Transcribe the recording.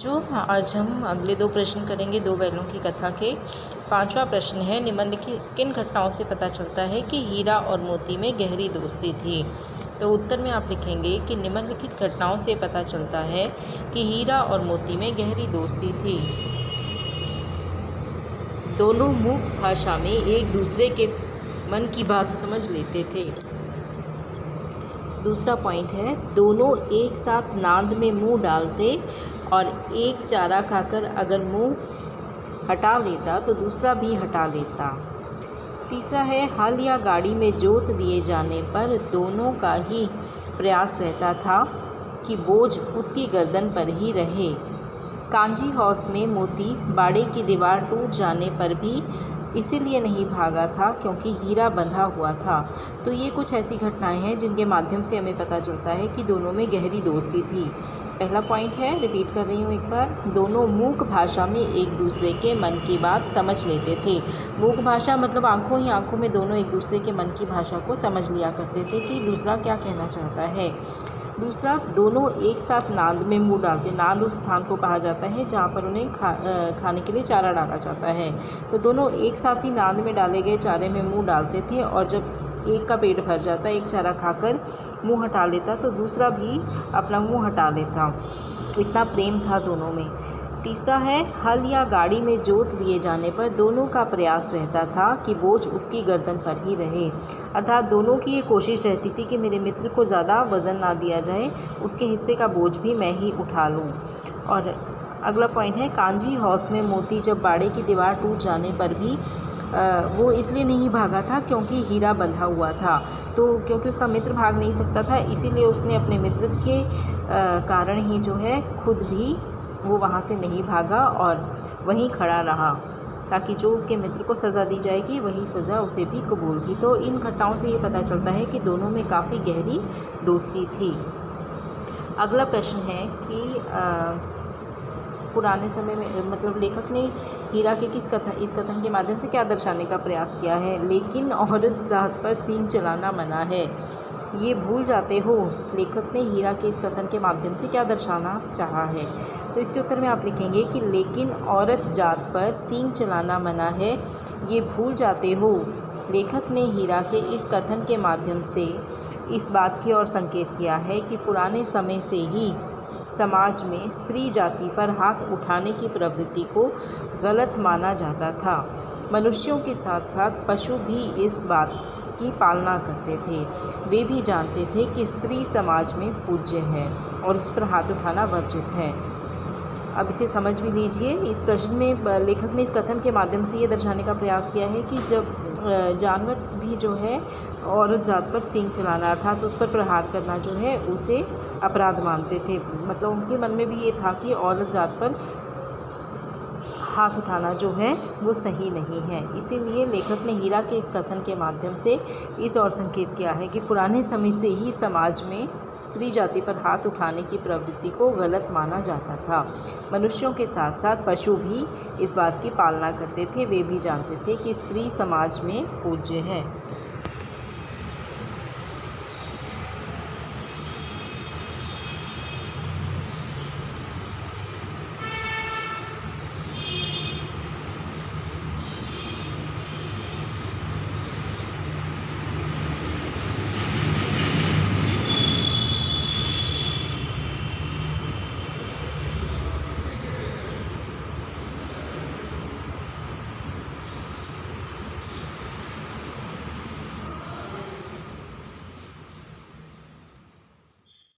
जो आज हम अगले दो प्रश्न करेंगे दो बैलों की कथा के। पांचवा प्रश्न है, निम्नलिखित किन घटनाओं से पता चलता है कि हीरा और मोती में गहरी दोस्ती थी। तो उत्तर में आप लिखेंगे कि निम्नलिखित घटनाओं से पता चलता है कि हीरा और मोती में गहरी दोस्ती थी। दोनों मूक भाषा में एक दूसरे के मन की बात समझ लेते थे। दूसरा पॉइंट है, दोनों एक साथ नांद में मुंह डालते और एक चारा खाकर अगर मुंह हटा लेता तो दूसरा भी हटा लेता। तीसरा है, हल या गाड़ी में जोत दिए जाने पर दोनों का ही प्रयास रहता था कि बोझ उसकी गर्दन पर ही रहे। कांजी हाउस में मोती बाड़े की दीवार टूट जाने पर भी इसीलिए नहीं भागा था क्योंकि हीरा बंधा हुआ था। तो ये कुछ ऐसी घटनाएं हैं जिनके माध्यम से हमें पता चलता है कि दोनों में गहरी दोस्ती थी। पहला पॉइंट है, रिपीट कर रही हूँ एक बार, दोनों मूक भाषा में एक दूसरे के मन की बात समझ लेते थे। मूक भाषा मतलब आंखों ही आंखों में दोनों एक दूसरे के मन की भाषा को समझ लिया करते थे कि दूसरा क्या कहना चाहता है। दूसरा, दोनों एक साथ नांद में मुंह डालते। नांद उस स्थान को कहा जाता है जहाँ पर उन्हें खाने के लिए चारा डाला जाता है। तो दोनों एक साथ ही नांद में डाले गए चारे में मुंह डालते थे और जब एक का पेट भर जाता, एक चारा खाकर मुंह हटा लेता तो दूसरा भी अपना मुंह हटा लेता। इतना प्रेम था दोनों में। तीसरा है, हल या गाड़ी में जोत दिए जाने पर दोनों का प्रयास रहता था कि बोझ उसकी गर्दन पर ही रहे। अर्थात दोनों की ये कोशिश रहती थी कि मेरे मित्र को ज़्यादा वज़न ना दिया जाए, उसके हिस्से का बोझ भी मैं ही उठा लूँ। और अगला पॉइंट है, कांजी हाउस में मोती जब बाड़े की दीवार टूट जाने पर भी वो इसलिए नहीं भागा था क्योंकि हीरा बंधा हुआ था। तो क्योंकि उसका मित्र भाग नहीं सकता था, इसीलिए उसने अपने मित्र के कारण ही जो है खुद भी वो वहाँ से नहीं भागा और वहीं खड़ा रहा ताकि जो उसके मित्र को सज़ा दी जाएगी वही सज़ा उसे भी कबूल थी। तो इन घटनाओं से ये पता चलता है कि दोनों में काफ़ी गहरी दोस्ती थी। अगला प्रश्न है कि पुराने समय में मतलब लेखक ने हीरा के इस कथन के माध्यम से क्या दर्शाने का प्रयास किया है। लेकिन औरत जात पर सींग चलाना मना है, ये भूल जाते हो। लेखक ने हीरा के इस कथन के माध्यम से क्या दर्शाना चाहा है। तो इसके उत्तर में आप लिखेंगे कि लेकिन औरत जात पर सींग चलाना मना है, ये भूल जाते हो। लेखक ने हीरा के इस कथन के माध्यम से इस बात की ओर संकेत किया है कि पुराने समय से ही समाज में स्त्री जाति पर हाथ उठाने की प्रवृत्ति को गलत माना जाता था। मनुष्यों के साथ साथ पशु भी इस बात की पालना करते थे। वे भी जानते थे कि स्त्री समाज में पूज्य है और उस पर हाथ उठाना वर्जित है। अब इसे समझ भी लीजिए। इस प्रश्न में लेखक ने इस कथन के माध्यम से ये दर्शाने का प्रयास किया है कि जब जानवर भी जो है औरत जात पर सींग चलाना था तो उस पर प्रहार करना जो है उसे अपराध मानते थे। मतलब उनके मन में भी ये था कि औरत जात पर हाथ उठाना जो है वो सही नहीं है। इसीलिए लेखक ने हीरा के इस कथन के माध्यम से इस ओर संकेत किया है कि पुराने समय से ही समाज में स्त्री जाति पर हाथ उठाने की प्रवृत्ति को गलत माना जाता था। मनुष्यों के साथ साथ पशु भी इस बात की पालना करते थे। वे भी जानते थे कि स्त्री समाज में पूज्य है।